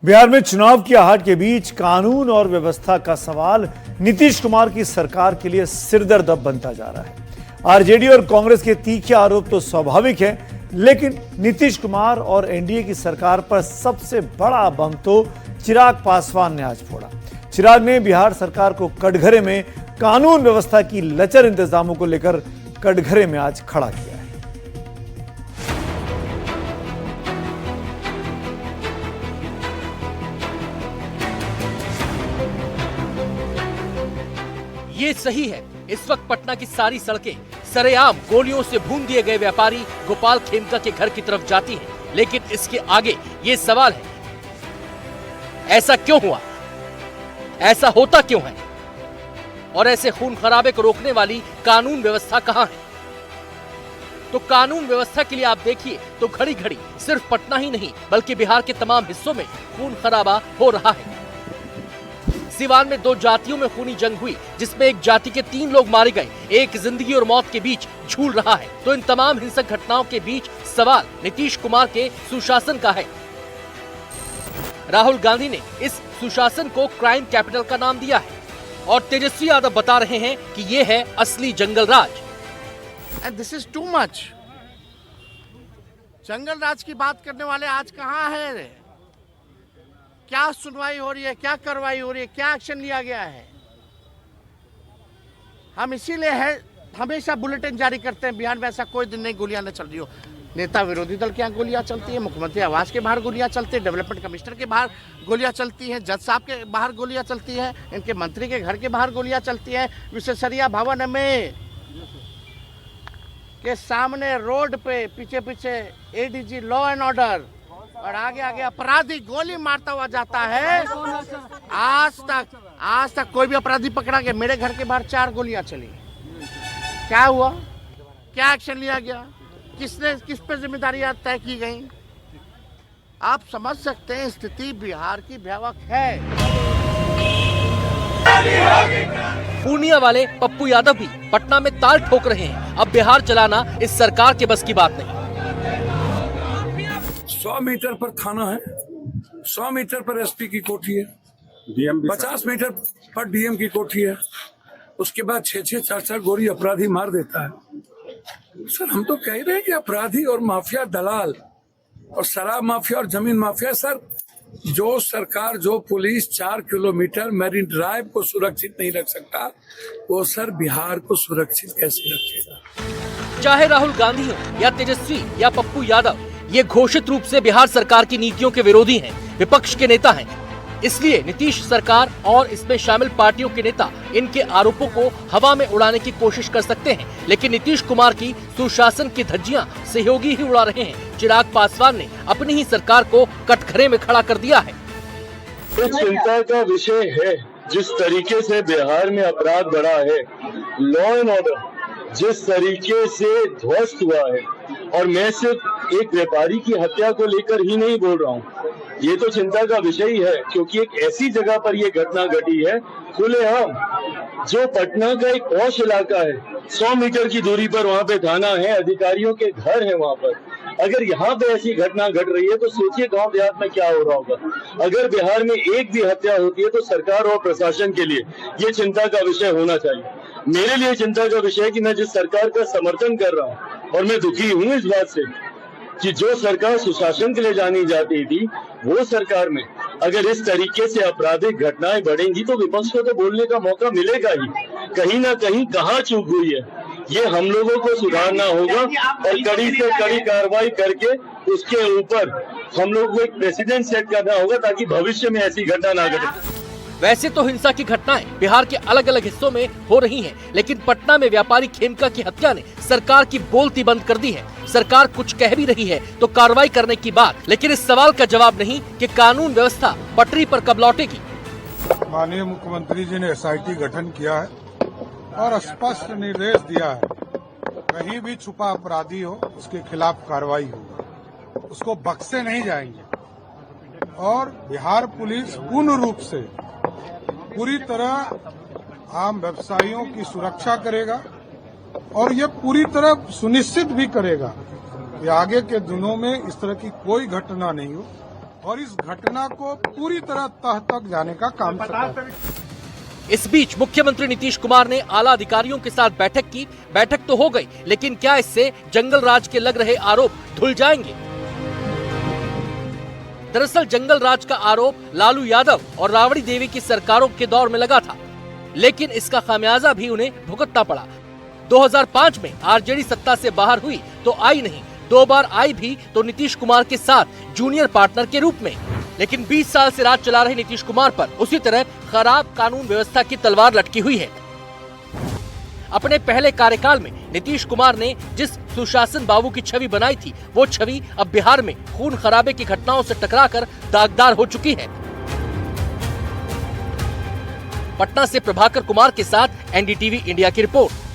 बिहार में चुनाव की आहट के बीच कानून और व्यवस्था का सवाल नीतीश कुमार की सरकार के लिए सिरदर्द अब बनता जा रहा है। आरजेडी और कांग्रेस के तीखे आरोप तो स्वाभाविक है, लेकिन नीतीश कुमार और एनडीए की सरकार पर सबसे बड़ा बम तो चिराग पासवान ने आज फोड़ा। चिराग ने बिहार सरकार को कटघरे में कानून व्यवस्था की लचर इंतजामों को लेकर कटघरे में आज खड़ा किया है। ये सही है, इस वक्त पटना की सारी सड़कें सरेआम गोलियों से भून दिए गए व्यापारी गोपाल खेमका के घर की तरफ जाती हैं। लेकिन इसके आगे ये सवाल है, ऐसा क्यों हुआ, ऐसा होता क्यों है, और ऐसे खून खराबे को रोकने वाली कानून व्यवस्था कहां है? तो कानून व्यवस्था के लिए आप देखिए तो घड़ी घड़ी सिर्फ पटना ही नहीं बल्कि बिहार के तमाम हिस्सों में खून खराबा हो रहा है। सिवान में 2 जातियों में खूनी जंग हुई, जिसमें एक जाति के 3 लोग मारे गए, एक जिंदगी और मौत के बीच झूल रहा है। तो इन तमाम हिंसक घटनाओं के बीच सवाल नीतीश कुमार के सुशासन का है। राहुल गांधी ने इस सुशासन को क्राइम कैपिटल का नाम दिया है और तेजस्वी यादव बता रहे हैं कि ये है असली जंगल राज। And this is too much. जंगल राज की बात करने वाले आज कहाँ है? क्या सुनवाई हो रही है, क्या कार्रवाई हो रही है, क्या एक्शन लिया गया है? हम इसीलिए है हमेशा बुलेटिन जारी करते हैं, बिहार में ऐसा कोई दिन नहीं गोलियां न चल रही हो। नेता विरोधी दल के यहाँ गोलियां चलती है, मुख्यमंत्री आवास के बाहर गोलियां चलती है, डेवलपमेंट कमिश्नर के बाहर गोलियां चलती हैं, जज साहब के बाहर गोलियां चलती हैं, इनके मंत्री के घर के बाहर गोलियां चलती हैं, विशेषरिया भवन में के सामने रोड पे पीछे पीछे एडीजी लॉ एंड ऑर्डर और आगे आगे अपराधी गोली मारता हुआ जाता है। आज तक कोई भी अपराधी पकड़ा गया? मेरे घर के बाहर 4 गोलियां चली। क्या हुआ? क्या एक्शन लिया गया? किस पे जिम्मेदारियां तय की गई? आप समझ सकते हैं स्थिति बिहार की भयावह है। पूर्णिया वाले पप्पू यादव भी पटना में ताल ठोक रहे हैं। अब बिहार चलाना इस सरकार के बस की बात नहीं। 100 मीटर पर थाना है, 100 मीटर पर एसपी की कोठी है, 50 मीटर पर डीएम की कोठी है। उसके बाद 6-6, 4-4 गोली अपराधी मार देता है। सर हम तो कह रहे हैं कि अपराधी और माफिया दलाल और शराब माफिया और जमीन माफिया, सर जो सरकार जो पुलिस 4 किलोमीटर मैरीन ड्राइव को सुरक्षित नहीं रख सकता, वो सर बिहार को सुरक्षित कैसे रखेगा? चाहे राहुल गांधी हो या तेजस्वी या पप्पू यादव, ये घोषित रूप से बिहार सरकार की नीतियों के विरोधी हैं, विपक्ष के नेता हैं। इसलिए नीतीश सरकार और इसमें शामिल पार्टियों के नेता इनके आरोपों को हवा में उड़ाने की कोशिश कर सकते हैं, लेकिन नीतीश कुमार की सुशासन की धज्जियां सहयोगी ही उड़ा रहे हैं। चिराग पासवान ने अपनी ही सरकार को कटघरे में खड़ा कर दिया है। चिंता का विषय है जिस तरीके से बिहार में अपराध बढ़ा है, लॉ एंड ऑर्डर जिस तरीके से ध्वस्त हुआ है, और मैं सिर्फ एक व्यापारी की हत्या को लेकर ही नहीं बोल रहा हूँ, ये तो चिंता का विषय ही है, क्योंकि एक ऐसी जगह पर ये घटना घटी है खुलेआम, जो पटना का एक पॉश इलाका है, 100 मीटर की दूरी पर वहाँ पे थाना है, अधिकारियों के घर है वहाँ पर। अगर यहाँ पे ऐसी घटना घट रही है तो सोचिए गांव देहात में क्या हो रहा होगा। अगर बिहार में एक भी हत्या होती है तो सरकार और प्रशासन के लिए ये चिंता का विषय होना चाहिए। मेरे लिए चिंता का विषय है कि मैं जिस सरकार का समर्थन कर रहा हूँ, और मैं दुखी हूँ इस बात से कि जो सरकार सुशासन के लिए जानी जाती थी, वो सरकार में अगर इस तरीके से आपराधिक घटनाएं बढ़ेंगी तो विपक्ष को तो बोलने का मौका मिलेगा ही। कहीं ना कहीं कहाँ चूक हुई है, ये हम लोगों को सुधारना होगा और कड़ी से कड़ी कार्रवाई करके उसके ऊपर हम लोग को एक प्रेसिडेंट सेट करना होगा ताकि भविष्य में ऐसी घटना ना घटे। वैसे तो हिंसा की घटनाएं बिहार के अलग अलग हिस्सों में हो रही हैं, लेकिन पटना में व्यापारी खेमका की हत्या ने सरकार की बोलती बंद कर दी है। सरकार कुछ कह भी रही है तो कार्रवाई करने की बात, लेकिन इस सवाल का जवाब नहीं कि कानून व्यवस्था पटरी पर कब लौटेगी। माननीय मुख्यमंत्री जी ने एसआईटी गठन किया है और स्पष्ट निर्देश दिया है, कहीं भी छुपा अपराधी हो उसके खिलाफ कार्रवाई होगी, उसको बख्शे नहीं जाएंगे। और बिहार पुलिस पूर्ण रूप से पूरी तरह आम व्यवसायियों की सुरक्षा करेगा और ये पूरी तरह सुनिश्चित भी करेगा कि आगे के दिनों में इस तरह की कोई घटना नहीं हो और इस घटना को पूरी तरह तह तक जाने का काम सरकार है। इस बीच मुख्यमंत्री नीतीश कुमार ने आला अधिकारियों के साथ बैठक की। बैठक तो हो गई, लेकिन क्या इससे जंगल राज के लग रहे आरोप धुल जाएंगे? दरअसल जंगल राज का आरोप लालू यादव और राबड़ी देवी की सरकारों के दौर में लगा था, लेकिन इसका खामियाजा भी उन्हें भुगतना पड़ा। 2005 में आरजेडी सत्ता से बाहर हुई तो आई नहीं, 2 बार आई भी तो नीतीश कुमार के साथ जूनियर पार्टनर के रूप में। लेकिन 20 साल से राज चला रहे नीतीश कुमार पर उसी तरह खराब कानून व्यवस्था की तलवार लटकी हुई है। अपने पहले कार्यकाल में नीतीश कुमार ने जिस सुशासन बाबू की छवि बनाई थी, वो छवि अब बिहार में खून खराबे की घटनाओं से टकराकर दागदार हो चुकी है। पटना से प्रभाकर कुमार के साथ एनडीटीवी इंडिया की रिपोर्ट।